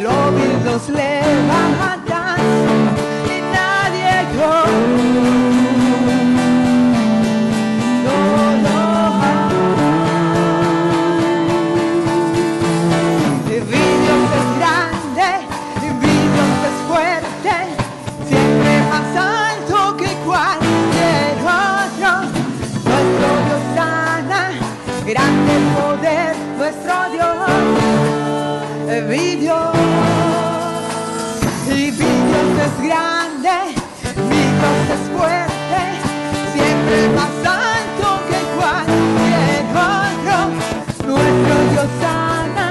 los levantan y nadie Mi Dios es grande, mi Dios es fuerte, siempre más alto que cualquier otro. Nuestro Dios sana, grande poder, nuestro Dios. Mi Dios es grande, mi Dios es fuerte, siempre más alto que cualquier otro. Nuestro Dios sana,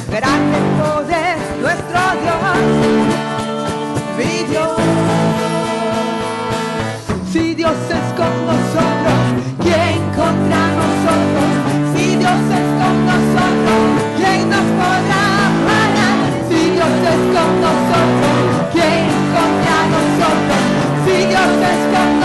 grande poder, nuestro Dios. Mi Dios, si Dios es con nosotros, ¿quién contra nosotros? Si Dios es con nosotros, ¿quién nos podrá? Si Dios es con nosotros, ¿quién contra nosotros? Si Dios es con nosotros.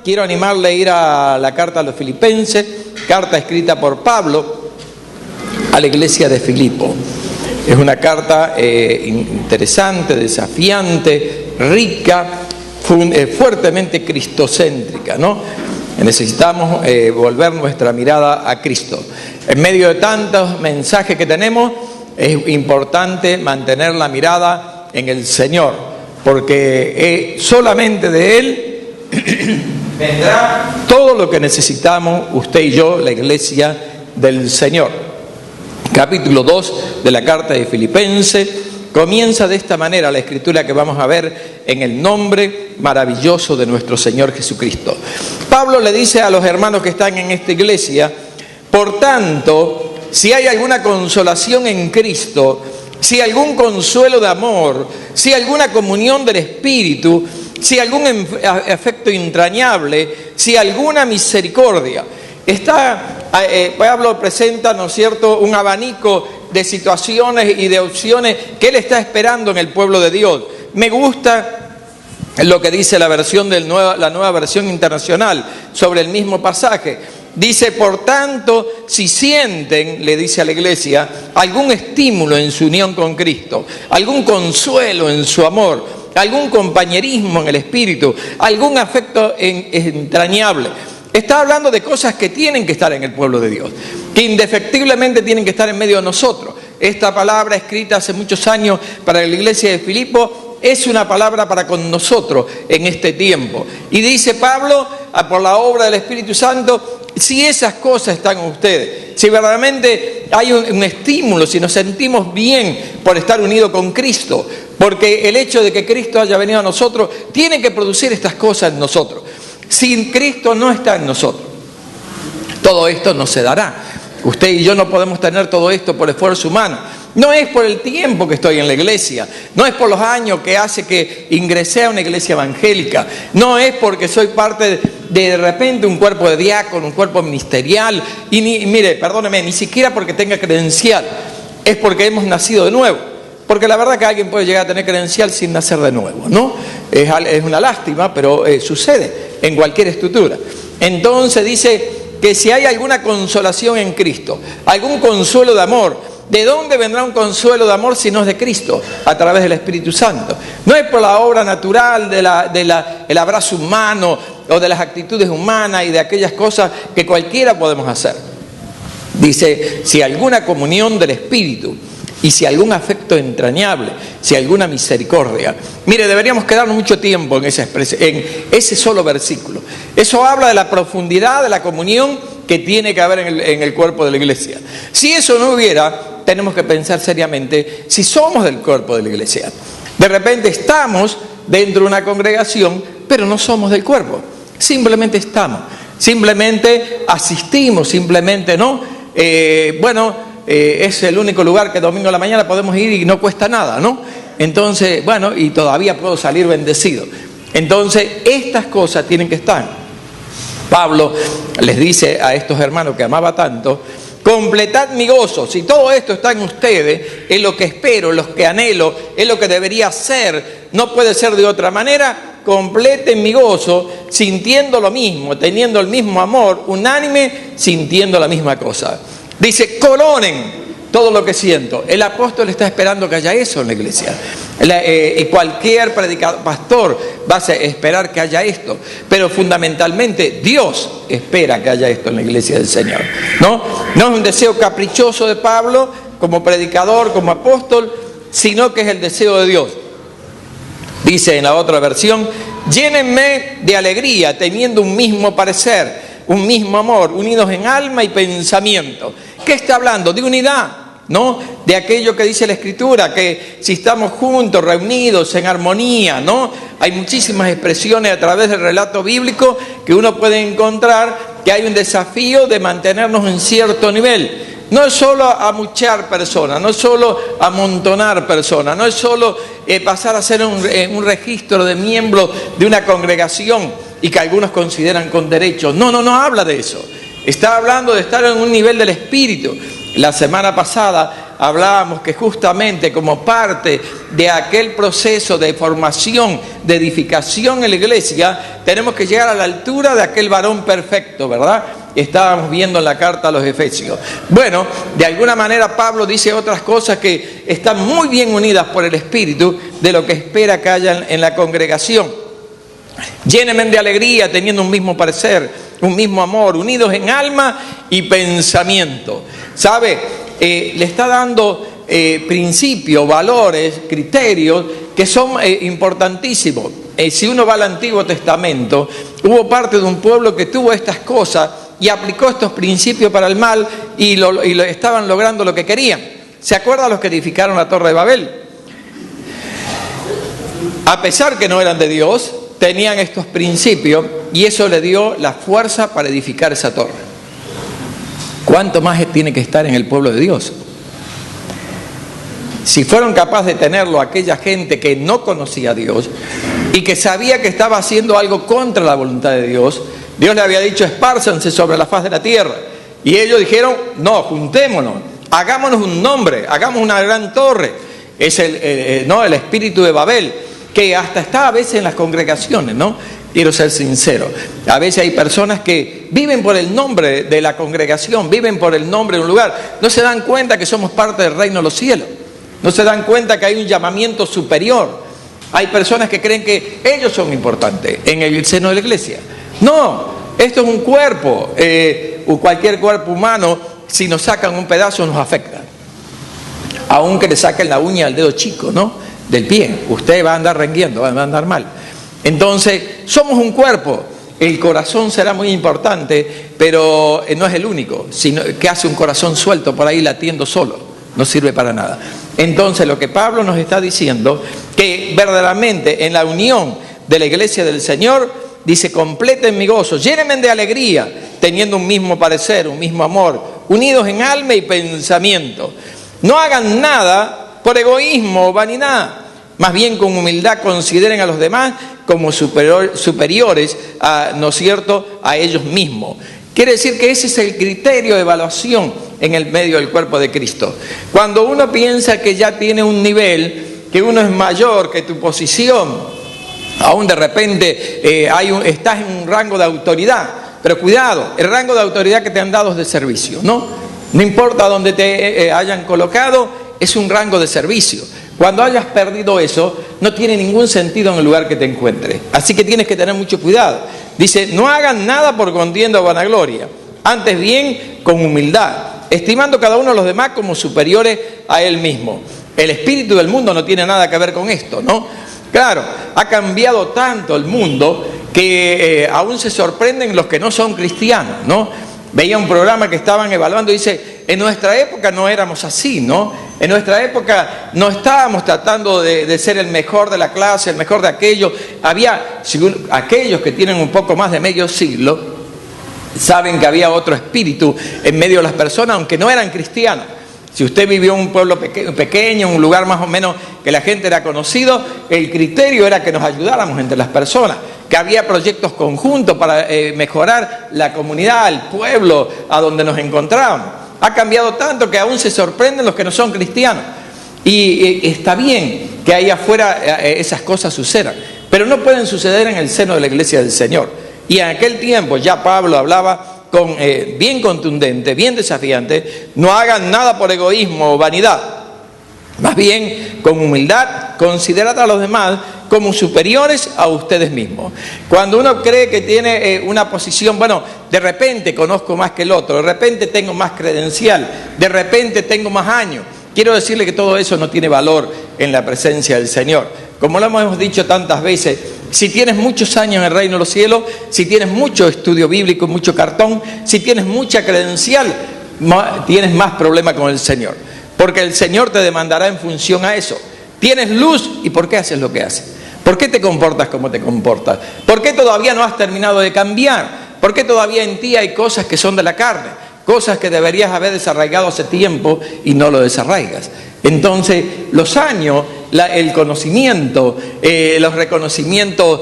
quiero animarle a ir a la carta a los Filipenses, carta escrita por Pablo a la iglesia de Filipo. Es una carta interesante, desafiante, rica, fuertemente cristocéntrica, ¿no? Necesitamos volver nuestra mirada a Cristo. En medio de tantos mensajes que tenemos, es importante mantener la mirada en el Señor, porque solamente de Él vendrá todo lo que necesitamos usted y yo, la iglesia del Señor. Capítulo 2 de la carta de Filipenses comienza de esta manera la escritura que vamos a ver en el nombre maravilloso de nuestro Señor Jesucristo. Pablo le dice a los hermanos que están en esta iglesia: por tanto, si hay alguna consolación en Cristo, si algún consuelo de amor, si alguna comunión del Espíritu, si algún afecto entrañable, si alguna misericordia. Pablo presenta, ¿no es cierto?, un abanico de situaciones y de opciones que él está esperando en el pueblo de Dios. Me gusta lo que dice la nueva versión internacional sobre el mismo pasaje. Dice: por tanto, si sienten, le dice a la iglesia, algún estímulo en su unión con Cristo, algún consuelo en su amor, algún compañerismo en el Espíritu, algún afecto entrañable. Está hablando de cosas que tienen que estar en el pueblo de Dios, que indefectiblemente tienen que estar en medio de nosotros. Esta palabra escrita hace muchos años para la iglesia de Filipo es una palabra para con nosotros en este tiempo. Y dice Pablo, por la obra del Espíritu Santo, si esas cosas están en ustedes, si verdaderamente hay un estímulo, si nos sentimos bien por estar unidos con Cristo, porque el hecho de que Cristo haya venido a nosotros tiene que producir estas cosas en nosotros. Sin Cristo no está en nosotros. Todo esto no se dará. Usted y yo no podemos tener todo esto por esfuerzo humano. No es por el tiempo que estoy en la iglesia, no es por los años que hace que ingresé a una iglesia evangélica, no es porque soy parte de repente un cuerpo de diácono, un cuerpo ministerial, y mire, perdóneme, ni siquiera porque tenga credencial, es porque hemos nacido de nuevo. Porque la verdad que alguien puede llegar a tener credencial sin nacer de nuevo, ¿no? Es una lástima, pero sucede en cualquier estructura. Entonces dice que si hay alguna consolación en Cristo, algún consuelo de amor, ¿de dónde vendrá un consuelo de amor si no es de Cristo? A través del Espíritu Santo. No es por la obra natural el abrazo humano o de las actitudes humanas y de aquellas cosas que cualquiera podemos hacer. Dice, si alguna comunión del Espíritu, y si algún afecto entrañable, si alguna misericordia. Mire, deberíamos quedarnos mucho tiempo en ese solo versículo. Eso habla de la profundidad de la comunión que tiene que haber en el cuerpo de la iglesia. Si eso no hubiera, tenemos que pensar seriamente si somos del cuerpo de la iglesia. De repente estamos dentro de una congregación, pero no somos del cuerpo. Simplemente estamos, simplemente asistimos, simplemente no. Es el único lugar que domingo a la mañana podemos ir y no cuesta nada, ¿no? Entonces, bueno, y todavía puedo salir bendecido. Entonces, estas cosas tienen que estar. Pablo les dice a estos hermanos que amaba tanto: completad mi gozo. Si todo esto está en ustedes, es lo que espero, es lo que anhelo, es lo que debería ser, no puede ser de otra manera. Completen mi gozo sintiendo lo mismo, teniendo el mismo amor, unánime, sintiendo la misma cosa. Dice, coronen todo lo que siento. El apóstol está esperando que haya eso en la iglesia. Y cualquier predicador, pastor, va a esperar que haya esto. Pero fundamentalmente Dios espera que haya esto en la iglesia del Señor. No es un deseo caprichoso de Pablo como predicador, como apóstol, sino que es el deseo de Dios. Dice en la otra versión, llénenme de alegría, teniendo un mismo parecer, un mismo amor, unidos en alma y pensamiento. ¿Qué está hablando? De unidad, ¿no? De aquello que dice la Escritura, que si estamos juntos, reunidos, en armonía, ¿no? Hay muchísimas expresiones a través del relato bíblico que uno puede encontrar que hay un desafío de mantenernos en cierto nivel. No es solo amuchar personas, no es solo amontonar personas, no es solo pasar a ser un registro de miembros de una congregación y que algunos consideran con derechos. No habla de eso. Está hablando de estar en un nivel del Espíritu. La semana pasada hablábamos que justamente como parte de aquel proceso de formación, de edificación en la iglesia, tenemos que llegar a la altura de aquel varón perfecto, ¿verdad? Estábamos viendo en la carta a los Efesios. Bueno, de alguna manera Pablo dice otras cosas que están muy bien unidas por el Espíritu de lo que espera que haya en la congregación. Llénenme de alegría, teniendo un mismo parecer, un mismo amor, unidos en alma y pensamiento. ¿Sabe? Le está dando principios, valores, criterios que son importantísimos. Si uno va al Antiguo Testamento, hubo parte de un pueblo que tuvo estas cosas y aplicó estos principios para el mal y estaban logrando lo que querían. ¿Se acuerdan los que edificaron la Torre de Babel? A pesar que no eran de Dios, tenían estos principios y eso le dio la fuerza para edificar esa torre. ¿Cuánto más tiene que estar en el pueblo de Dios? Si fueron capaces de tenerlo aquella gente que no conocía a Dios y que sabía que estaba haciendo algo contra la voluntad de Dios, Dios le había dicho: espárzanse sobre la faz de la tierra. Y ellos dijeron: no, juntémonos, hagámonos un nombre, hagamos una gran torre. Es el espíritu de Babel, que hasta está a veces en las congregaciones, ¿no? Quiero ser sincero. A veces hay personas que viven por el nombre de la congregación, viven por el nombre de un lugar. No se dan cuenta que somos parte del reino de los cielos. No se dan cuenta que hay un llamamiento superior. Hay personas que creen que ellos son importantes en el seno de la iglesia. No, esto es un cuerpo. Cualquier cuerpo humano, si nos sacan un pedazo, nos afecta. Aunque le saquen la uña al dedo chico, ¿no? Del pie, usted va a andar renguiendo, va a andar mal. Entonces, somos un cuerpo. El corazón será muy importante, pero no es el único, sino que hace un corazón suelto por ahí latiendo solo, no sirve para nada. Entonces, lo que Pablo nos está diciendo, que verdaderamente en la unión de la iglesia del Señor, dice: completen mi gozo, llénenme de alegría, teniendo un mismo parecer, un mismo amor, unidos en alma y pensamiento. No hagan nada por egoísmo o vanidad, más bien con humildad consideren a los demás como superiores ¿no es cierto?, a ellos mismos. Quiere decir que ese es el criterio de evaluación en el medio del cuerpo de Cristo. Cuando uno piensa que ya tiene un nivel, que uno es mayor que tu posición, aún de repente estás en un rango de autoridad, pero cuidado, el rango de autoridad que te han dado es de servicio, ¿no? No importa dónde te hayan colocado, es un rango de servicio. Cuando hayas perdido eso, no tiene ningún sentido en el lugar que te encuentres. Así que tienes que tener mucho cuidado. Dice: no hagan nada por contienda o vanagloria, antes bien con humildad, estimando cada uno a los demás como superiores a él mismo. El espíritu del mundo no tiene nada que ver con esto, ¿no? Claro, ha cambiado tanto el mundo que aún se sorprenden los que no son cristianos, ¿no? Veía un programa que estaban evaluando y dice: en nuestra época no éramos así, ¿no? En nuestra época no estábamos tratando de ser el mejor de la clase, el mejor de aquello. Había, aquellos que tienen un poco más de medio siglo, saben que había otro espíritu en medio de las personas, aunque no eran cristianos. Si usted vivió en un pueblo pequeño, en un lugar más o menos que la gente era conocido, el criterio era que nos ayudáramos entre las personas, que había proyectos conjuntos para mejorar la comunidad, el pueblo a donde nos encontrábamos. Ha cambiado tanto que aún se sorprenden los que no son cristianos. Y está bien que ahí afuera esas cosas sucedan, pero no pueden suceder en el seno de la iglesia del Señor. Y en aquel tiempo ya Pablo hablaba bien contundente, bien desafiante: no hagan nada por egoísmo o vanidad, más bien con humildad considerad a los demás como superiores a ustedes mismos. Cuando uno cree que tiene una posición, bueno, de repente conozco más que el otro, de repente tengo más credencial, de repente tengo más años, quiero decirle que todo eso no tiene valor en la presencia del Señor. Como lo hemos dicho tantas veces, si tienes muchos años en el reino de los cielos, si tienes mucho estudio bíblico, mucho cartón, si tienes mucha credencial, tienes más problema con el Señor, porque el Señor te demandará en función a eso. Tienes luz, ¿y por qué haces lo que haces? ¿Por qué te comportas como te comportas? ¿Por qué todavía no has terminado de cambiar? ¿Por qué todavía en ti hay cosas que son de la carne? Cosas que deberías haber desarraigado hace tiempo y no lo desarraigas. Entonces, los años, el conocimiento, los reconocimientos,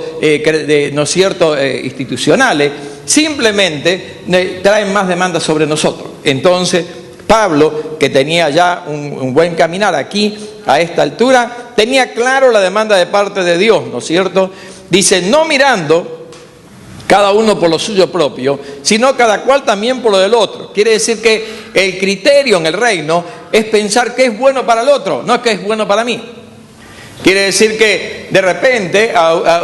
¿no es cierto?, institucionales, simplemente traen más demandas sobre nosotros. Entonces, Pablo, que tenía ya un buen caminar aquí, a esta altura, tenía claro la demanda de parte de Dios, ¿no es cierto? Dice, no mirando cada uno por lo suyo propio, sino cada cual también por lo del otro. Quiere decir que el criterio en el reino es pensar qué es bueno para el otro, no qué es bueno para mí. Quiere decir que de repente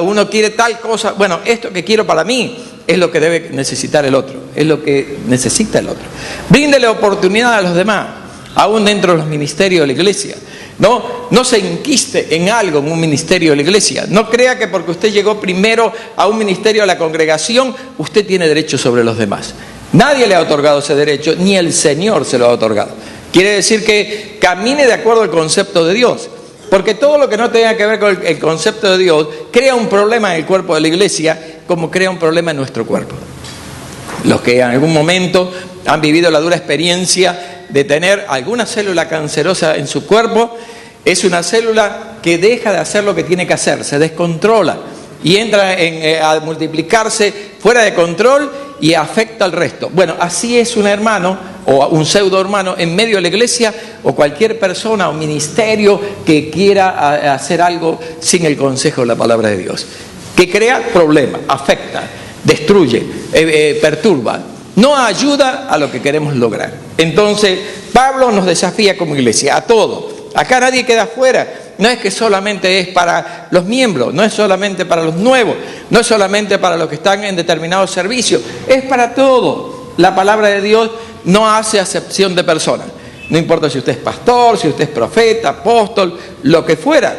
uno quiere tal cosa, bueno, esto que quiero para mí es lo que debe necesitar el otro, es lo que necesita el otro. Bríndele oportunidad a los demás, aún dentro de los ministerios de la iglesia. No se enquiste en algo en un ministerio de la iglesia. No crea que porque usted llegó primero a un ministerio de la congregación, usted tiene derecho sobre los demás. Nadie le ha otorgado ese derecho, ni el Señor se lo ha otorgado. Quiere decir que camine de acuerdo al concepto de Dios. Porque todo lo que no tenga que ver con el concepto de Dios crea un problema en el cuerpo de la iglesia, como crea un problema en nuestro cuerpo. Los que en algún momento han vivido la dura experiencia de tener alguna célula cancerosa en su cuerpo, es una célula que deja de hacer lo que tiene que hacer, se descontrola y entra a multiplicarse fuera de control y afecta al resto. Bueno, así es un hermano o un pseudo hermano en medio de la iglesia, o cualquier persona o ministerio que quiera hacer algo sin el consejo de la palabra de Dios, que crea problemas, afecta, destruye, perturba, no ayuda a lo que queremos lograr. Entonces Pablo nos desafía como iglesia a todos. Acá nadie queda fuera. No es que solamente es para los miembros, no es solamente para los nuevos, no es solamente para los que están en determinados servicios, es para todos. La palabra de Dios no hace acepción de personas. No importa si usted es pastor, si usted es profeta, apóstol, lo que fuera.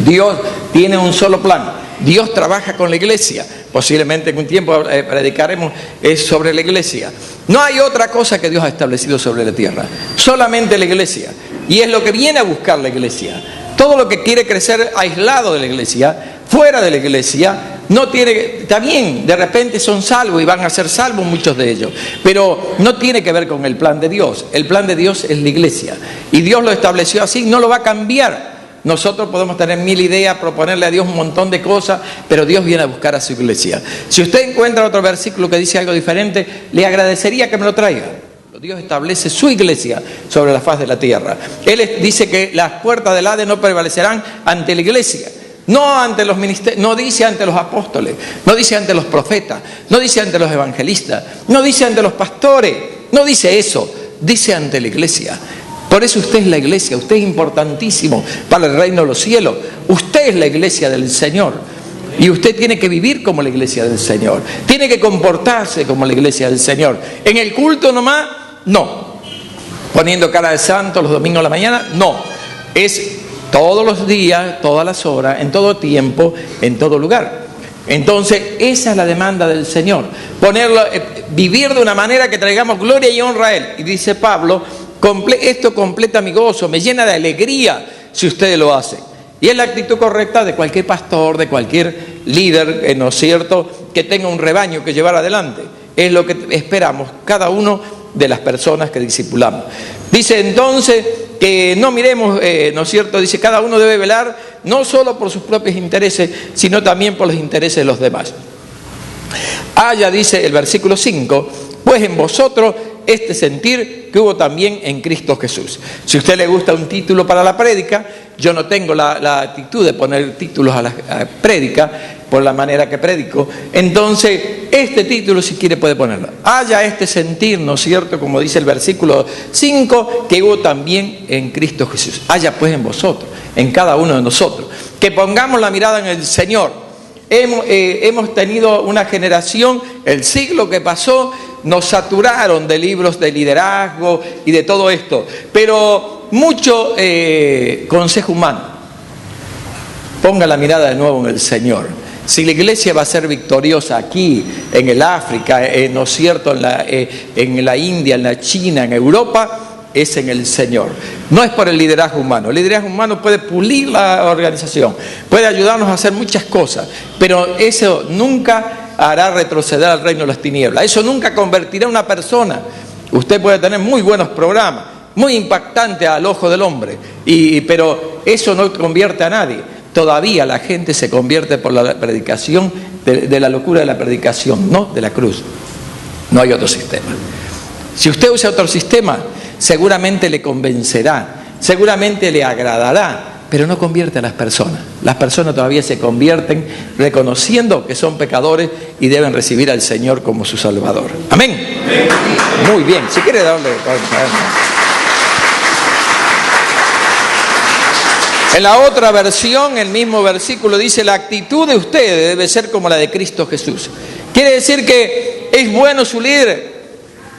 Dios tiene un solo plan. Dios trabaja con la iglesia. Posiblemente en un tiempo predicaremos sobre la iglesia. No hay otra cosa que Dios ha establecido sobre la tierra. Solamente la iglesia. Y es lo que viene a buscar la iglesia. Todo lo que quiere crecer aislado de la iglesia, fuera de la iglesia, no tiene, está bien, de repente son salvos y van a ser salvos muchos de ellos, pero no tiene que ver con el plan de Dios. El plan de Dios es la iglesia. Y Dios lo estableció así, no lo va a cambiar. Nosotros podemos tener 1000 ideas, proponerle a Dios un montón de cosas, pero Dios viene a buscar a su iglesia. Si usted encuentra otro versículo que dice algo diferente, le agradecería que me lo traiga. Dios establece su iglesia sobre la faz de la tierra. Él dice que las puertas del Hades no prevalecerán ante la iglesia. No ante los ministerios, no dice ante los apóstoles, no dice ante los profetas, no dice ante los evangelistas, no dice ante los pastores, no dice eso, dice ante la iglesia. Por eso usted es la iglesia, usted es importantísimo para el reino de los cielos. Usted es la iglesia del Señor. Y usted tiene que vivir como la iglesia del Señor. Tiene que comportarse como la iglesia del Señor. En el culto nomás, no. Poniendo cara de santo los domingos a la mañana, no. Es todos los días, todas las horas, en todo tiempo, en todo lugar. Entonces, esa es la demanda del Señor. Vivir de una manera que traigamos gloria y honra a Él. Y dice Pablo, esto completa mi gozo, me llena de alegría si ustedes lo hacen. Y es la actitud correcta de cualquier pastor, de cualquier líder, ¿no es cierto?, que tenga un rebaño que llevar adelante. Es lo que esperamos cada uno de las personas que discipulamos. Dice entonces que no miremos, ¿no es cierto?, dice cada uno debe velar no solo por sus propios intereses, sino también por los intereses de los demás. Haya, dice el versículo 5, pues en vosotros este sentir que hubo también en Cristo Jesús. Si a usted le gusta un título para la prédica, yo no tengo la actitud de poner títulos a la prédica por la manera que predico. Entonces, este título, si quiere, puede ponerlo. Haya este sentir, ¿no es cierto?, como dice el versículo 5, que hubo también en Cristo Jesús. Haya pues en vosotros, en cada uno de nosotros. Que pongamos la mirada en el Señor. Hemos tenido una generación, el siglo que pasó, nos saturaron de libros de liderazgo y de todo esto, pero mucho consejo humano. Ponga la mirada de nuevo en el Señor. Si la iglesia va a ser victoriosa aquí, en el África, ¿no es cierto?, en la India, en la China, en Europa, es en el Señor. No es por el liderazgo humano. El liderazgo humano puede pulir la organización, puede ayudarnos a hacer muchas cosas, pero eso nunca hará retroceder al reino de las tinieblas. Eso nunca convertirá a una persona. Usted puede tener muy buenos programas, muy impactantes al ojo del hombre, pero eso no convierte a nadie. Todavía la gente se convierte por la predicación, de la locura de la predicación, no de la cruz. No hay otro sistema. Si usted usa otro sistema, seguramente le convencerá, seguramente le agradará, pero no convierte a las personas. Las personas todavía se convierten reconociendo que son pecadores y deben recibir al Señor como su Salvador. Amén. Muy bien, si quiere darle... En la otra versión, el mismo versículo dice: la actitud de ustedes debe ser como la de Cristo Jesús. Quiere decir que es bueno su líder.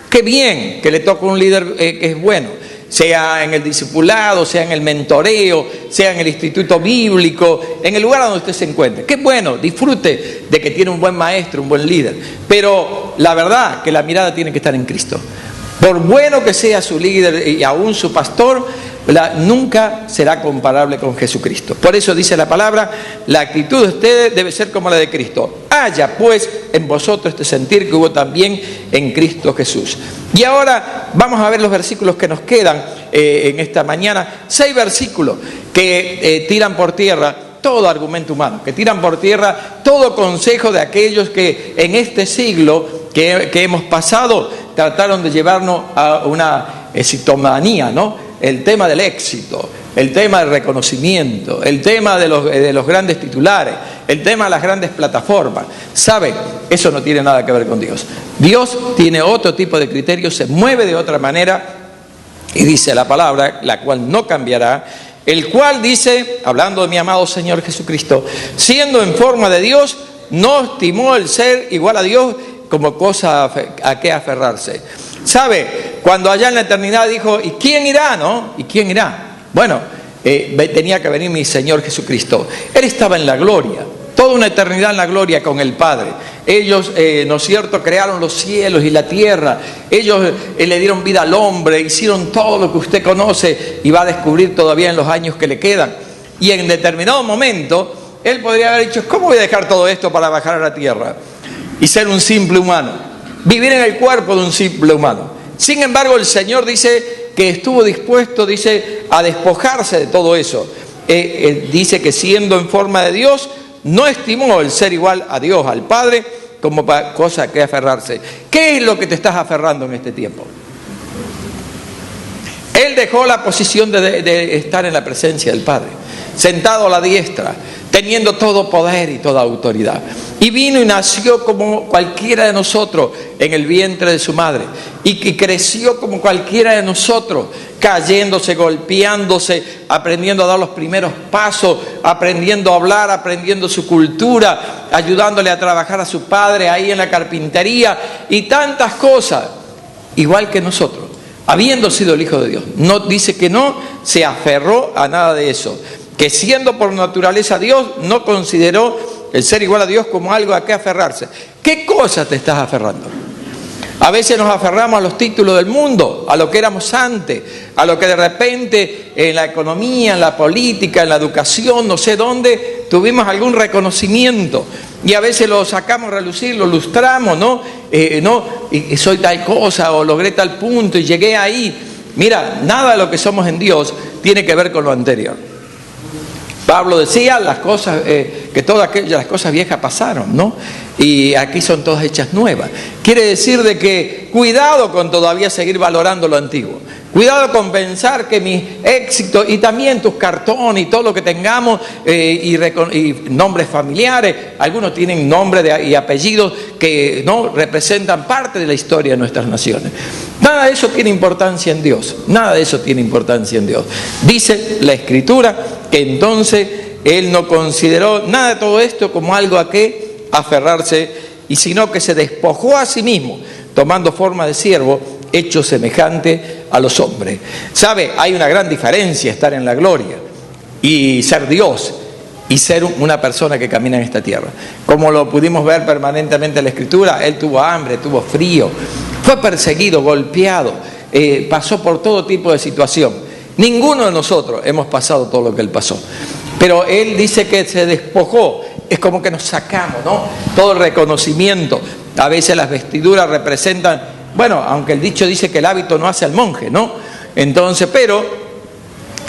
Qué bien que le toca un líder que es bueno, sea en el discipulado, sea en el mentoreo, sea en el instituto bíblico, en el lugar donde usted se encuentre. Qué bueno, disfrute de que tiene un buen maestro, un buen líder. Pero la verdad que la mirada tiene que estar en Cristo. Por bueno que sea su líder y aún su pastor, nunca será comparable con Jesucristo. Por eso dice la palabra: la actitud de ustedes debe ser como la de Cristo. Haya pues en vosotros este sentir que hubo también en Cristo Jesús. Y ahora vamos a ver los versículos que nos quedan en esta mañana. 6 versículos que tiran por tierra todo argumento humano, que tiran por tierra todo consejo de aquellos que en este siglo que hemos pasado trataron de llevarnos a una exitomanía, ¿no? El tema del éxito, el tema del reconocimiento, el tema de los grandes titulares, el tema de las grandes plataformas. ¿Sabe? Eso no tiene nada que ver con Dios. Dios tiene otro tipo de criterios, se mueve de otra manera, y dice la palabra, la cual no cambiará, el cual dice, hablando de mi amado Señor Jesucristo, siendo en forma de Dios, no estimó el ser igual a Dios como cosa a que aferrarse. ¿Sabe? Cuando allá en la eternidad dijo: ¿y quién irá, no? ¿Y quién irá? Bueno, tenía que venir mi Señor Jesucristo. Él estaba en la gloria, toda una eternidad en la gloria con el Padre. Ellos, ¿no es cierto?, crearon los cielos y la tierra. Ellos le dieron vida al hombre, hicieron todo lo que usted conoce y va a descubrir todavía en los años que le quedan. Y en determinado momento, Él podría haber dicho: ¿cómo voy a dejar todo esto para bajar a la tierra y ser un simple humano? Vivir en el cuerpo de un simple humano. Sin embargo, el Señor dice que estuvo dispuesto, dice, a despojarse de todo eso. Dice que siendo en forma de Dios, no estimó el ser igual a Dios, al Padre, como cosa que aferrarse. ¿Qué es lo que te estás aferrando en este tiempo? Él dejó la posición de estar en la presencia del Padre, sentado a la diestra, teniendo todo poder y toda autoridad. Y vino y nació como cualquiera de nosotros en el vientre de su madre. Y que creció como cualquiera de nosotros, cayéndose, golpeándose, aprendiendo a dar los primeros pasos, aprendiendo a hablar, aprendiendo su cultura, ayudándole a trabajar a su padre ahí en la carpintería y tantas cosas, igual que nosotros, habiendo sido el Hijo de Dios. No dice que no se aferró a nada de eso, que siendo por naturaleza Dios, no consideró el ser igual a Dios como algo a qué aferrarse. ¿Qué cosa te estás aferrando? A veces nos aferramos a los títulos del mundo, a lo que éramos antes, a lo que de repente en la economía, en la política, en la educación, no sé dónde, tuvimos algún reconocimiento. Y a veces lo sacamos a relucir, lo lustramos, ¿no? Y soy tal cosa, o logré tal punto y llegué ahí. Mira, nada de lo que somos en Dios tiene que ver con lo anterior. Pablo decía las cosas, que todas las cosas viejas pasaron, ¿no? Y aquí son todas hechas nuevas. Quiere decir de que cuidado con todavía seguir valorando lo antiguo. Cuidado con pensar que mi éxito y también tus cartones y todo lo que tengamos y nombres familiares, algunos tienen nombres y apellidos que no representan parte de la historia de nuestras naciones. Nada de eso tiene importancia en Dios. Nada de eso tiene importancia en Dios. Dice la Escritura que entonces Él no consideró nada de todo esto como algo a qué aferrarse, y sino que se despojó a sí mismo, tomando forma de siervo, hecho semejante a los hombres. ¿Sabe? Hay una gran diferencia estar en la gloria y ser Dios y ser una persona que camina en esta tierra. Como lo pudimos ver permanentemente en la Escritura, Él tuvo hambre, tuvo frío, fue perseguido, golpeado, pasó por todo tipo de situación. Ninguno de nosotros hemos pasado todo lo que Él pasó. Pero Él dice que se despojó. Es como que nos sacamos, ¿no? Todo el reconocimiento. A veces las vestiduras representan, bueno, aunque el dicho dice que el hábito no hace al monje, ¿no? Entonces, pero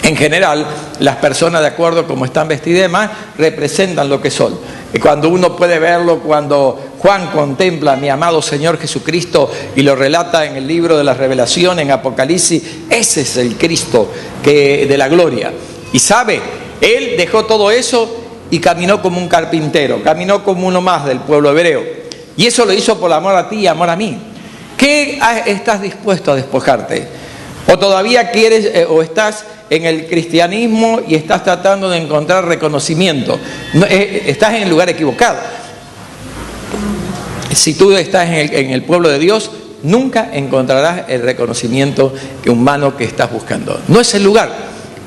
En general, las personas, de acuerdo a cómo están vestidas y demás, representan lo que son. Y cuando uno puede verlo, cuando Juan contempla a mi amado Señor Jesucristo y lo relata en el libro de la Revelación, en Apocalipsis, ese es el Cristo de la gloria. Y sabe, Él dejó todo eso y caminó como un carpintero, caminó como uno más del pueblo hebreo. Y eso lo hizo por amor a ti y amor a mí. ¿Qué estás dispuesto a despojarte? ¿O todavía quieres o estás en el cristianismo y estás tratando de encontrar reconocimiento? No, estás en el lugar equivocado. Si tú estás en el pueblo de Dios, nunca encontrarás el reconocimiento humano que estás buscando. No es el lugar,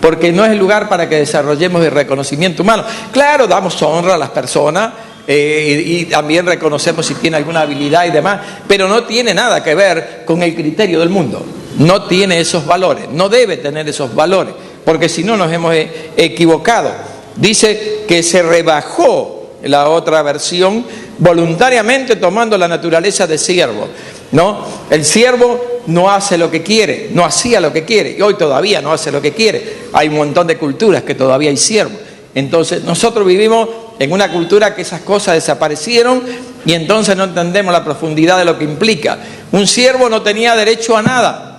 porque no es el lugar para que desarrollemos el reconocimiento humano. Claro, damos honra a las personas y también reconocemos si tiene alguna habilidad y demás, pero no tiene nada que ver con el criterio del mundo. No tiene esos valores, no debe tener esos valores, porque si no nos hemos equivocado. Dice que se rebajó, la otra versión, voluntariamente tomando la naturaleza de siervo, ¿no? El siervo no hace lo que quiere, no hacía lo que quiere, y hoy todavía no hace lo que quiere. Hay un montón de culturas que todavía hay siervos. Entonces nosotros vivimos en una cultura que esas cosas desaparecieron y entonces no entendemos la profundidad de lo que implica. Un siervo no tenía derecho a nada.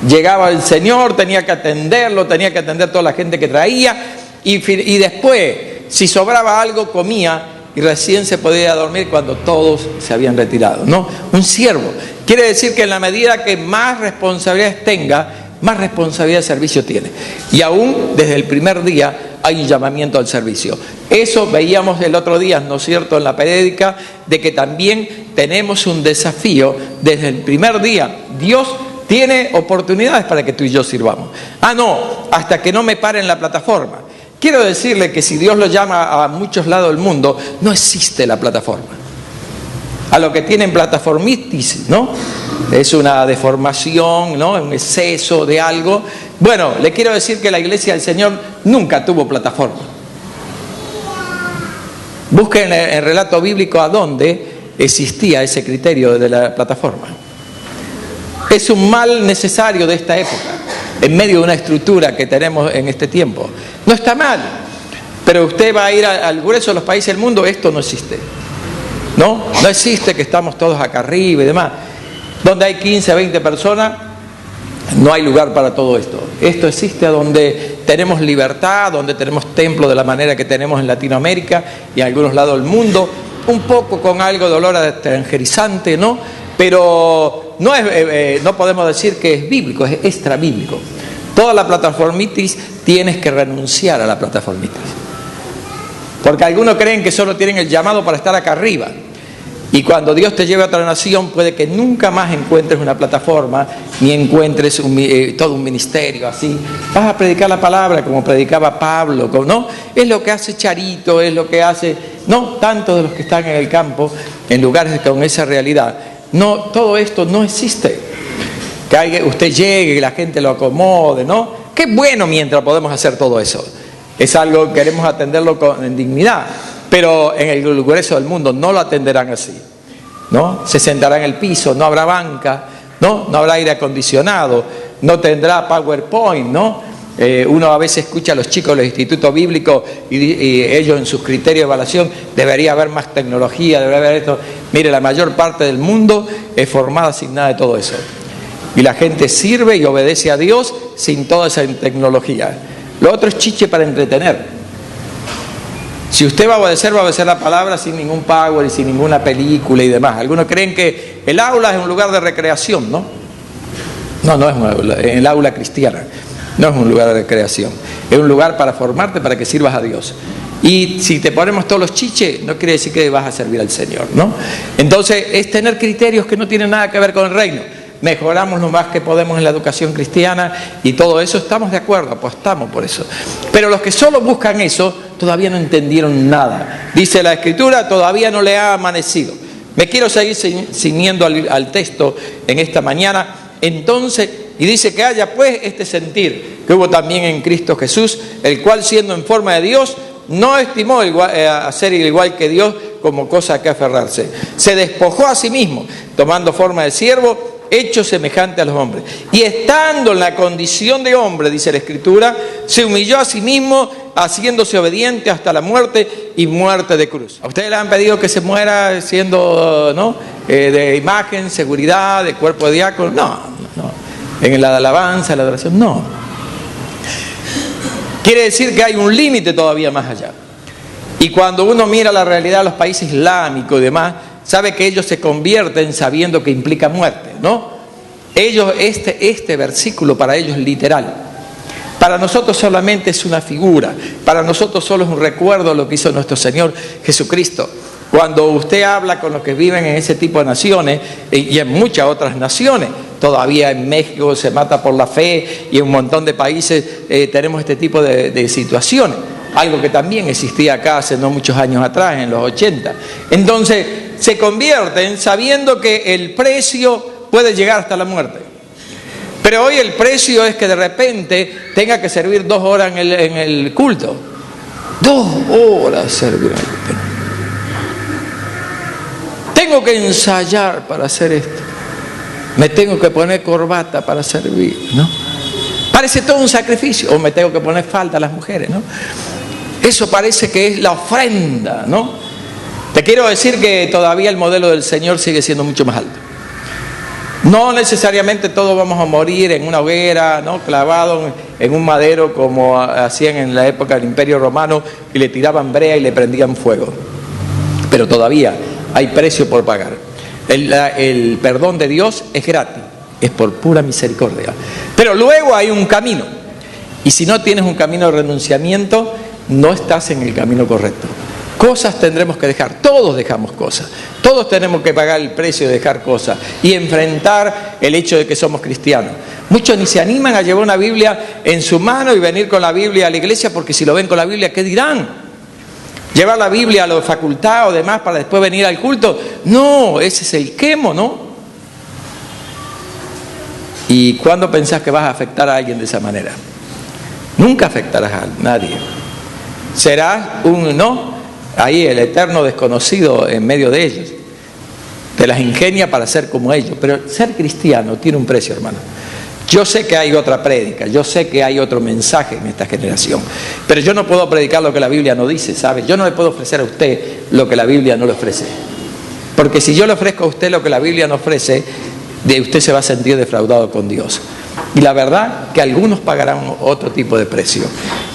Llegaba el Señor, tenía que atenderlo, tenía que atender a toda la gente que traía y después, si sobraba algo, comía y recién se podía dormir cuando todos se habían retirado, ¿no? Un siervo quiere decir que en la medida que más responsabilidades tenga, más responsabilidad de servicio tiene. Y aún desde el primer día hay un llamamiento al servicio. Eso veíamos el otro día, ¿no es cierto?, en la prédica, de que también tenemos un desafío desde el primer día. Dios tiene oportunidades para que tú y yo sirvamos. Ah, no, hasta que no me pare en la plataforma. Quiero decirle que si Dios lo llama a muchos lados del mundo, no existe la plataforma. A lo que tienen plataformitis, ¿no? Es una deformación, ¿no? Un exceso de algo. Bueno, le quiero decir que la Iglesia del Señor nunca tuvo plataforma. Busquen en el relato bíblico a dónde existía ese criterio de la plataforma. Es un mal necesario de esta época, en medio de una estructura que tenemos en este tiempo. No está mal, pero usted va a ir al grueso de los países del mundo, esto no existe. No existe que estamos todos acá arriba y demás. Donde hay 15, 20 personas, no hay lugar para todo esto. Esto existe donde tenemos libertad, donde tenemos templos de la manera que tenemos en Latinoamérica y en algunos lados del mundo, un poco con algo de olor a extranjerizante, ¿no? Pero no podemos decir que es bíblico, es extra bíblico. Toda la plataformitis tienes que renunciar a la plataformitis. Porque algunos creen que solo tienen el llamado para estar acá arriba. Y cuando Dios te lleve a otra nación, puede que nunca más encuentres una plataforma, ni encuentres todo un ministerio así. Vas a predicar la palabra como predicaba Pablo, ¿no? Es lo que hace Charito, es lo que hace, no tantos de los que están en el campo, en lugares con esa realidad. No, todo esto no existe. Que usted llegue, que la gente lo acomode, ¿no? Qué bueno mientras podemos hacer todo eso. Es algo que queremos atenderlo en dignidad. Pero en el grueso del mundo no lo atenderán así, ¿no? Se sentará en el piso, no habrá banca, ¿no? No habrá aire acondicionado, no tendrá PowerPoint, ¿no? Uno a veces escucha a los chicos de los institutos bíblicos y ellos en sus criterios de evaluación, debería haber más tecnología, debería haber esto. Mire, la mayor parte del mundo es formada sin nada de todo eso. Y la gente sirve y obedece a Dios sin toda esa tecnología. Lo otro es chiche para entretener. Si usted va a obedecer la palabra sin ningún power y sin ninguna película y demás. Algunos creen que el aula es un lugar de recreación, ¿no? No es el aula cristiana. No es un lugar de recreación. Es un lugar para formarte, para que sirvas a Dios. Y si te ponemos todos los chiches, no quiere decir que vas a servir al Señor, ¿no? Entonces, es tener criterios que no tienen nada que ver con el reino. Mejoramos lo más que podemos en la educación cristiana y todo eso, estamos de acuerdo, apostamos por eso. Pero los que solo buscan eso, todavía no entendieron nada. Dice la Escritura, todavía no le ha amanecido. Me quiero seguir ciñendo al texto en esta mañana. Entonces, y dice que haya pues este sentir que hubo también en Cristo Jesús, el cual siendo en forma de Dios, no estimó a ser igual que Dios como cosa a que aferrarse. Se despojó a sí mismo, tomando forma de siervo, hecho semejante a los hombres. Y estando en la condición de hombre, dice la Escritura, se humilló a sí mismo, haciéndose obediente hasta la muerte y muerte de cruz. ¿A ustedes le han pedido que se muera siendo, ¿no?, de imagen, seguridad, de cuerpo de diácono? No. En la alabanza, la adoración, no. Quiere decir que hay un límite todavía más allá. Y cuando uno mira la realidad de los países islámicos y demás, sabe que ellos se convierten sabiendo que implica muerte, ¿no? Ellos, este versículo para ellos es literal. Para nosotros solamente es una figura. Para nosotros solo es un recuerdo de lo que hizo nuestro Señor Jesucristo. Cuando usted habla con los que viven en ese tipo de naciones y en muchas otras naciones, todavía en México se mata por la fe y en un montón de países tenemos este tipo de situaciones. Algo que también existía acá hace no muchos años atrás, en los 80. Entonces, se convierten sabiendo que el precio puede llegar hasta la muerte. Pero hoy el precio es que de repente tenga que servir 2 horas en el culto. 2 horas servir en el culto. Tengo que ensayar para hacer esto. Me tengo que poner corbata para servir, ¿no? Parece todo un sacrificio. O me tengo que poner falda a las mujeres, ¿no? Eso parece que es la ofrenda, ¿no? Te quiero decir que todavía el modelo del Señor sigue siendo mucho más alto. No necesariamente todos vamos a morir en una hoguera, ¿no?, clavado en un madero como hacían en la época del Imperio Romano, y le tiraban brea y le prendían fuego. Pero todavía hay precio por pagar. El perdón de Dios es gratis, es por pura misericordia. Pero luego hay un camino. Y si no tienes un camino de renunciamiento, no estás en el camino correcto. Cosas tendremos que dejar, todos dejamos cosas, todos tenemos que pagar el precio de dejar cosas y enfrentar el hecho de que somos cristianos. Muchos ni se animan a llevar una Biblia en su mano y venir con la Biblia a la iglesia, porque si lo ven con la Biblia, ¿qué dirán? Llevar la Biblia a la facultad o demás para después venir al culto, no, ese es el quemo, ¿no? ¿Y cuándo pensás que vas a afectar a alguien de esa manera? Nunca afectarás a nadie. Serás ahí el eterno desconocido en medio de ellos. Te las ingenia para ser como ellos. Pero ser cristiano tiene un precio, hermano. Yo sé que hay otra prédica, yo sé que hay otro mensaje en esta generación, pero yo no puedo predicar lo que la Biblia no dice, ¿sabe? Yo no le puedo ofrecer a usted lo que la Biblia no le ofrece. Porque si yo le ofrezco a usted lo que la Biblia no ofrece, usted se va a sentir defraudado con Dios. Y la verdad que algunos pagarán otro tipo de precio.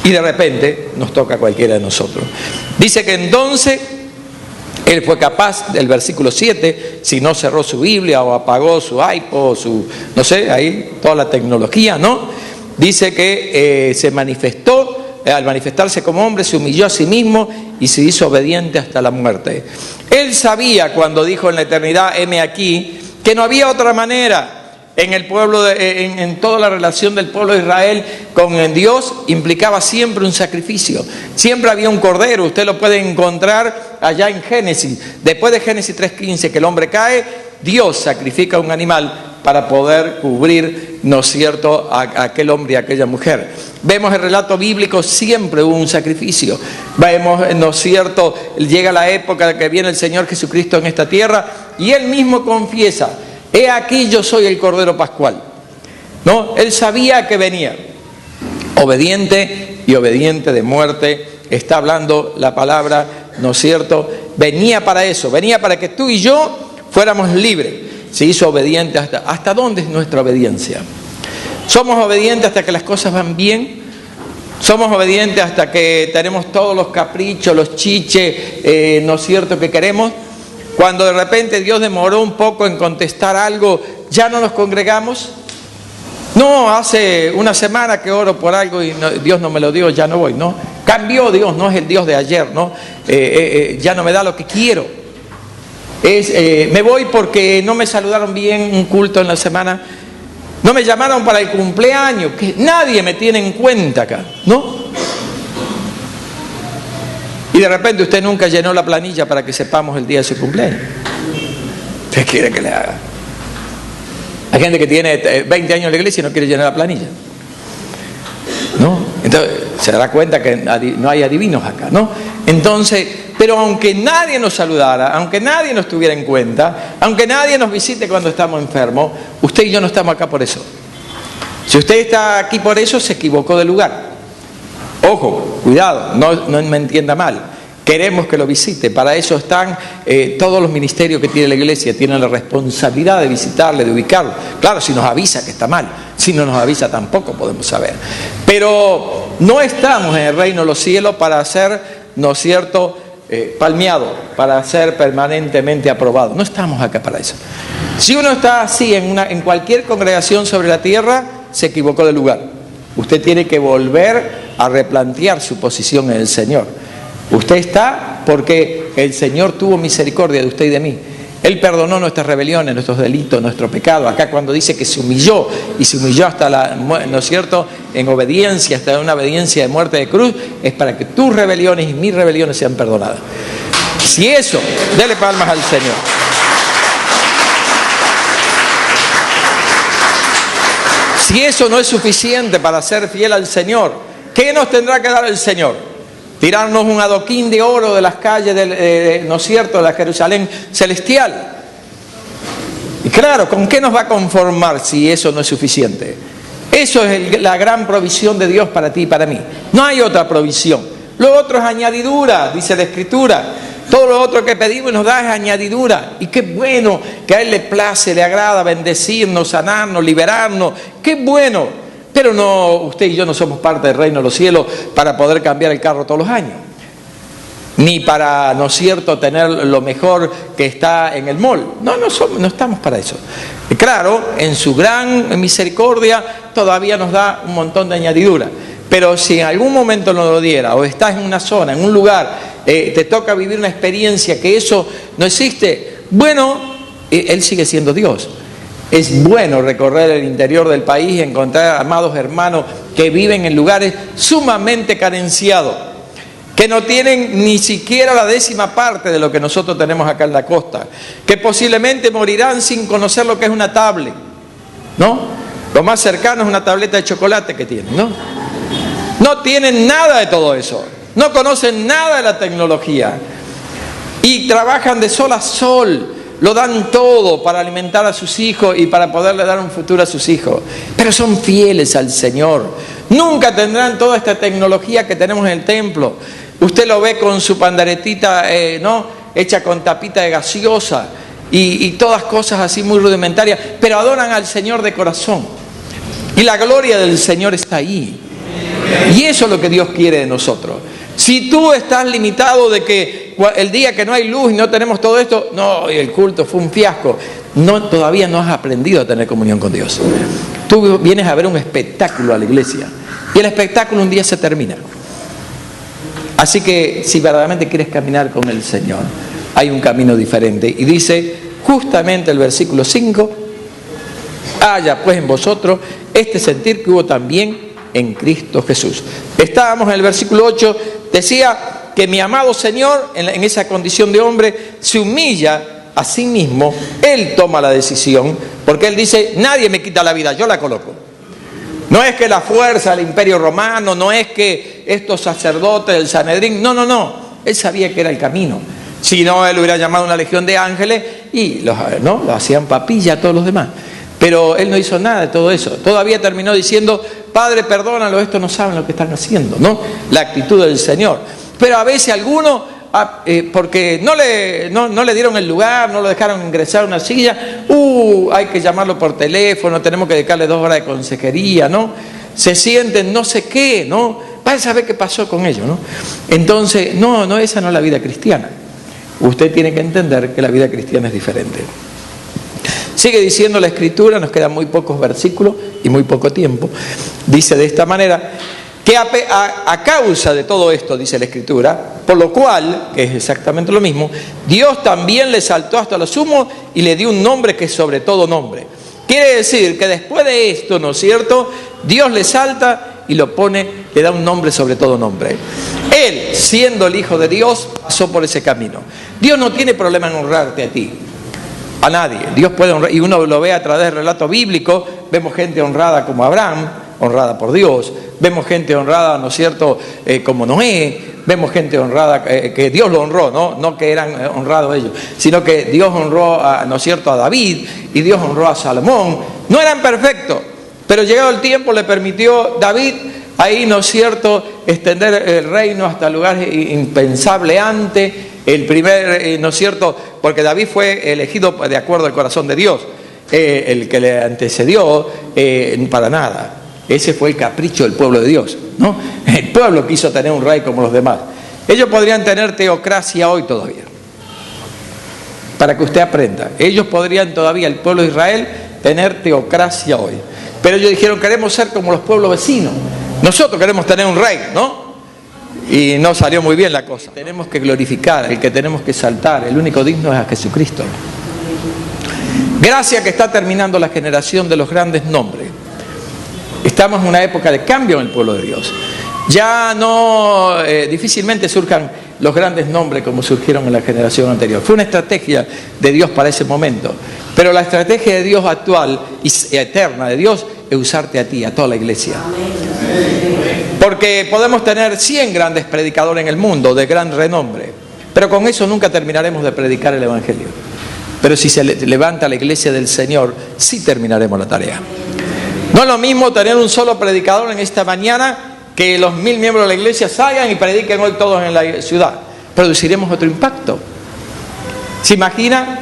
Y de repente nos toca a cualquiera de nosotros. Dice que entonces él fue capaz, del versículo 7, si no cerró su Biblia o apagó su iPod, no sé, ahí toda la tecnología, ¿no? Dice que se manifestó, al manifestarse como hombre, se humilló a sí mismo y se hizo obediente hasta la muerte. Él sabía cuando dijo en la eternidad, heme aquí, que no había otra manera. En el pueblo, en toda la relación del pueblo de Israel con Dios, implicaba siempre un sacrificio. Siempre había un cordero. Usted lo puede encontrar allá en Génesis. Después de Génesis 3:15, que el hombre cae, Dios sacrifica un animal para poder cubrir, ¿no es cierto?, a aquel hombre y a aquella mujer. Vemos el relato bíblico, siempre hubo un sacrificio. Vemos, ¿no es cierto?, llega la época de que viene el Señor Jesucristo en esta tierra y Él mismo confiesa, he aquí yo soy el Cordero Pascual, ¿no? Él sabía que venía, obediente y obediente de muerte, está hablando la palabra, ¿no es cierto? Venía para eso, venía para que tú y yo fuéramos libres. Se hizo obediente ¿hasta dónde es nuestra obediencia? ¿Somos obedientes hasta que las cosas van bien? ¿Somos obedientes hasta que tenemos todos los caprichos, los chiches, ¿no es cierto?, que queremos? Cuando de repente Dios demoró un poco en contestar algo, ¿ya no nos congregamos? No, hace una semana que oro por algo y Dios no me lo dio, ya no voy, ¿no? Cambió Dios, no es el Dios de ayer, ¿no? Ya no me da lo que quiero. Me voy porque no me saludaron bien un culto en la semana, no me llamaron para el cumpleaños, que nadie me tiene en cuenta acá, ¿no? Y de repente usted nunca llenó la planilla para que sepamos el día de su cumpleaños. ¿Qué quiere que le haga? Hay gente que tiene 20 años en la iglesia y no quiere llenar la planilla, ¿no? Entonces se dará cuenta que no hay adivinos acá, ¿no? Entonces Pero aunque nadie nos saludara, aunque nadie nos tuviera en cuenta, aunque nadie nos visite cuando estamos enfermos, usted y yo no estamos acá por eso. Si usted está aquí por eso, se equivocó de lugar. Ojo, cuidado, no me entienda mal. Queremos que lo visite, para eso están todos los ministerios que tiene la iglesia, tienen la responsabilidad de visitarle, de ubicarlo. Claro, si nos avisa que está mal, si no nos avisa tampoco podemos saber. Pero no estamos en el reino de los cielos para ser, ¿no es cierto?, palmeado, para ser permanentemente aprobado. No estamos acá para eso. Si uno está así en cualquier congregación sobre la tierra, se equivocó de lugar. Usted tiene que volver a replantear su posición en el Señor. Usted está porque el Señor tuvo misericordia de usted y de mí. Él perdonó nuestras rebeliones, nuestros delitos, nuestro pecado. Acá cuando dice que se humilló, y se humilló hasta la, ¿no es cierto?, en obediencia, hasta una obediencia de muerte de cruz, es para que tus rebeliones y mis rebeliones sean perdonadas. Si eso, dele palmas al Señor. Si eso no es suficiente para ser fiel al Señor, ¿qué nos tendrá que dar el Señor? Tirarnos un adoquín de oro de las calles, ¿no es cierto?, de la Jerusalén celestial. Y claro, ¿con qué nos va a conformar si eso no es suficiente? Eso es la gran provisión de Dios para ti y para mí. No hay otra provisión. Lo otro es añadidura, dice la Escritura. Todo lo otro que pedimos y nos da es añadidura. Y qué bueno que a Él le place, le agrada bendecirnos, sanarnos, liberarnos. Qué bueno. Pero no, usted y yo no somos parte del reino de los cielos para poder cambiar el carro todos los años. Ni para, ¿no es cierto?, tener lo mejor que está en el mall. No estamos para eso. Y claro, en su gran misericordia todavía nos da un montón de añadidura. Pero si en algún momento nos lo diera, o estás en una zona, en un lugar, te toca vivir una experiencia que eso no existe, bueno, Él sigue siendo Dios. Es bueno recorrer el interior del país y encontrar amados hermanos que viven en lugares sumamente carenciados, que no tienen ni siquiera la 10ª parte de lo que nosotros tenemos acá en la costa, que posiblemente morirán sin conocer lo que es una tablet, ¿no? Lo más cercano es una tableta de chocolate que tienen, ¿no? No tienen nada de todo eso, no conocen nada de la tecnología y trabajan de sol a sol. Lo dan todo para alimentar a sus hijos y para poderle dar un futuro a sus hijos. Pero son fieles al Señor. Nunca tendrán toda esta tecnología que tenemos en el templo. Usted lo ve con su panderetita, ¿no?, hecha con tapita de gaseosa y todas cosas así muy rudimentarias. Pero adoran al Señor de corazón. Y la gloria del Señor está ahí. Y eso es lo que Dios quiere de nosotros. Si tú estás limitado de que el día que no hay luz y no tenemos todo esto, no, el culto fue un fiasco, todavía no has aprendido a tener comunión con Dios. Tú vienes a ver un espectáculo a la iglesia y el espectáculo un día se termina. Así que si verdaderamente quieres caminar con el Señor, hay un camino diferente. Y dice justamente el versículo 5, haya pues en vosotros este sentir que hubo también en Cristo Jesús. Estábamos en el versículo 8, decía que mi amado Señor, en esa condición de hombre, se humilla a sí mismo. Él toma la decisión, porque Él dice, nadie me quita la vida, yo la coloco. No es que la fuerza del Imperio Romano, no es que estos sacerdotes del Sanedrín, no. Él sabía que era el camino. Si no, Él hubiera llamado una legión de ángeles y lo hacían papilla a todos los demás. Pero Él no hizo nada de todo eso. Todavía terminó diciendo, Padre, perdónalo, estos no saben lo que están haciendo, ¿no? La actitud del Señor. Pero a veces algunos, porque no le dieron el lugar, no lo dejaron ingresar a una silla, hay que llamarlo por teléfono, tenemos que dedicarle 2 horas de consejería, ¿no? Se sienten no sé qué, ¿no? Para saber qué pasó con ellos, ¿no? Entonces, esa no es la vida cristiana. Usted tiene que entender que la vida cristiana es diferente. Sigue diciendo la Escritura, nos quedan muy pocos versículos y muy poco tiempo. Dice de esta manera, que a causa de todo esto, dice la Escritura, por lo cual, que es exactamente lo mismo, Dios también le exaltó hasta lo sumo y le dio un nombre que es sobre todo nombre. Quiere decir que después de esto, ¿no es cierto?, Dios le exalta y lo pone, le da un nombre sobre todo nombre. Él, siendo el Hijo de Dios, pasó por ese camino. Dios no tiene problema en honrarte a ti. A nadie. Dios puede honrar, y uno lo ve a través del relato bíblico. Vemos gente honrada como Abraham, honrada por Dios. Vemos gente honrada, ¿no es cierto?, como Noé. vemos gente honrada, que Dios lo honró, no que eran honrados ellos, sino que Dios honró, ¿no es cierto?, a David, y Dios honró a Salomón. No eran perfectos, pero llegado el tiempo le permitió David ahí, ¿no es cierto?, extender el reino hasta lugares impensables antes, el primer, ¿no es cierto?, porque David fue elegido de acuerdo al corazón de Dios, el que le antecedió, para nada. Ese fue el capricho del pueblo de Dios, ¿no? El pueblo quiso tener un rey como los demás. Ellos podrían tener teocracia hoy todavía, para que usted aprenda. Ellos podrían todavía, el pueblo de Israel, tener teocracia hoy. Pero ellos dijeron, queremos ser como los pueblos vecinos. Nosotros queremos tener un rey, ¿no? Y no salió muy bien la cosa. Tenemos que glorificar, el que tenemos que exaltar, el único digno es a Jesucristo. Gracias que está terminando la generación de los grandes nombres. Estamos en una época de cambio en el pueblo de Dios. Ya no, difícilmente surjan los grandes nombres como surgieron en la generación anterior. Fue una estrategia de Dios para ese momento. Pero la estrategia de Dios actual y eterna de Dios es usarte a ti, a toda la iglesia. Porque podemos tener 100 grandes predicadores en el mundo de gran renombre, pero con eso nunca terminaremos de predicar el Evangelio. Pero si se levanta la iglesia del Señor, sí terminaremos la tarea. No es lo mismo tener un solo predicador en esta mañana que los 1000 miembros de la iglesia salgan y prediquen hoy todos en la ciudad. Produciremos otro impacto. ¿Se imagina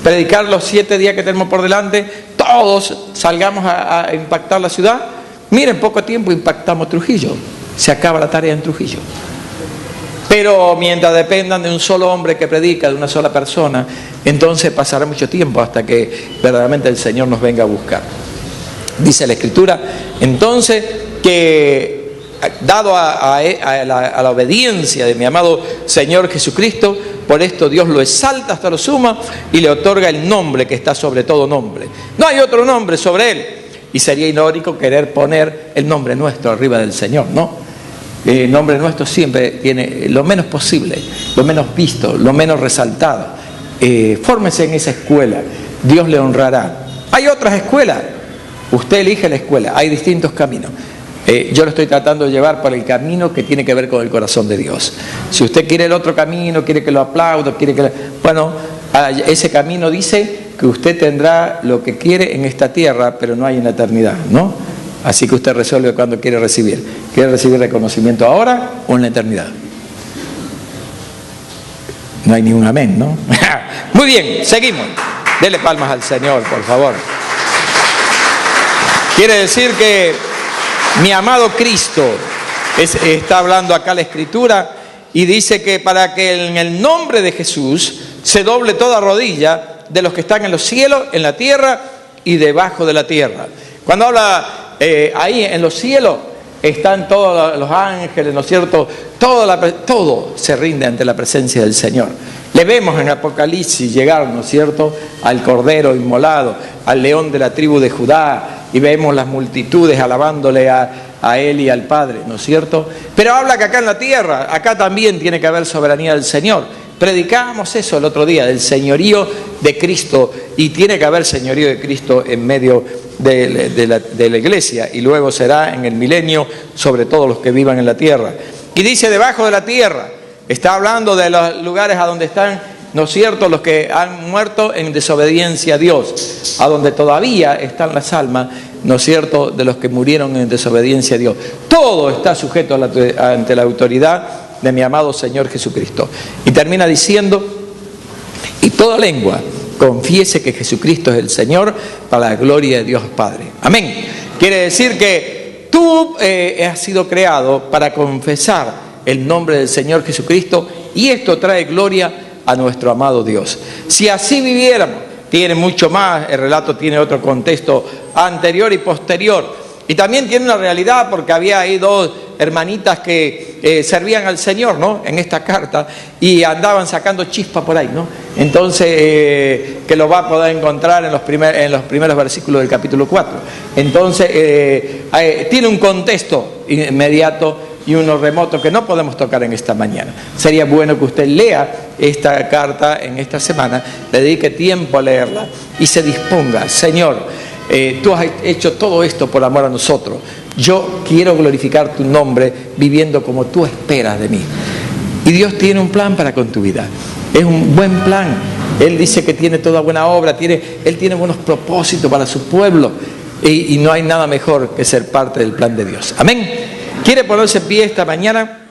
predicar los 7 días que tenemos por delante? Todos salgamos a impactar la ciudad. Miren, poco tiempo impactamos Trujillo. Se acaba la tarea en Trujillo. Pero mientras dependan de un solo hombre que predica, de una sola persona, entonces pasará mucho tiempo hasta que verdaderamente el Señor nos venga a buscar. Dice la Escritura, entonces, que dado a la obediencia de mi amado Señor Jesucristo, por esto Dios lo exalta hasta lo sumo y le otorga el nombre que está sobre todo nombre. No hay otro nombre sobre él. Y sería ilógico querer poner el nombre nuestro arriba del Señor, ¿no? El nombre nuestro siempre tiene lo menos posible, lo menos visto, lo menos resaltado. Fórmese en esa escuela, Dios le honrará. Hay otras escuelas, usted elige la escuela, hay distintos caminos. Yo lo estoy tratando de llevar por el camino que tiene que ver con el corazón de Dios. Si usted quiere el otro camino, quiere que lo aplaudo, bueno, ese camino dice que usted tendrá lo que quiere en esta tierra, pero no hay en la eternidad, ¿no? Así que usted resuelve cuando quiere recibir. ¿Quiere recibir reconocimiento ahora o en la eternidad? No hay ni un amén, ¿no? Muy bien, seguimos. Dele palmas al Señor, por favor. Quiere decir que mi amado Cristo, está hablando acá la Escritura, y dice que para que en el nombre de Jesús se doble toda rodilla de los que están en los cielos, en la tierra y debajo de la tierra. Cuando habla ahí en los cielos, están todos los ángeles, ¿no es cierto? Todo se rinde ante la presencia del Señor. Le vemos en Apocalipsis llegar, ¿no es cierto?, al Cordero inmolado, al león de la tribu de Judá, y vemos las multitudes alabándole a Él y al Padre, ¿no es cierto? Pero habla que acá en la tierra, acá también tiene que haber soberanía del Señor. Predicábamos eso el otro día, del señorío de Cristo, y tiene que haber señorío de Cristo en medio de la iglesia, y luego será en el milenio sobre todos los que vivan en la tierra. Y dice debajo de la tierra, está hablando de los lugares a donde están, ¿no es cierto?, los que han muerto en desobediencia a Dios, a donde todavía están las almas, ¿no es cierto?, de los que murieron en desobediencia a Dios. Todo está sujeto ante la autoridad de mi amado Señor Jesucristo. Y termina diciendo, y toda lengua confiese que Jesucristo es el Señor, para la gloria de Dios Padre. Amén. Quiere decir que tú has sido creado para confesar el nombre del Señor Jesucristo, y esto trae gloria a nuestro amado Dios. Si así viviéramos, tiene mucho más, el relato tiene otro contexto anterior y posterior. Y también tiene una realidad, porque había ahí 2 hermanitas que servían al Señor, ¿no?, en esta carta, y andaban sacando chispa por ahí, ¿no? Entonces, que lo va a poder encontrar en los primeros versículos del capítulo 4. Entonces, tiene un contexto inmediato y uno remoto que no podemos tocar en esta mañana. Sería bueno que usted lea esta carta en esta semana, le dedique tiempo a leerla y se disponga. Señor, tú has hecho todo esto por amor a nosotros. Yo quiero glorificar tu nombre viviendo como tú esperas de mí. Y Dios tiene un plan para con tu vida. Es un buen plan. Él dice que tiene toda buena obra, Él tiene buenos propósitos para su pueblo. Y no hay nada mejor que ser parte del plan de Dios. Amén. ¿Quiere ponerse en pie esta mañana?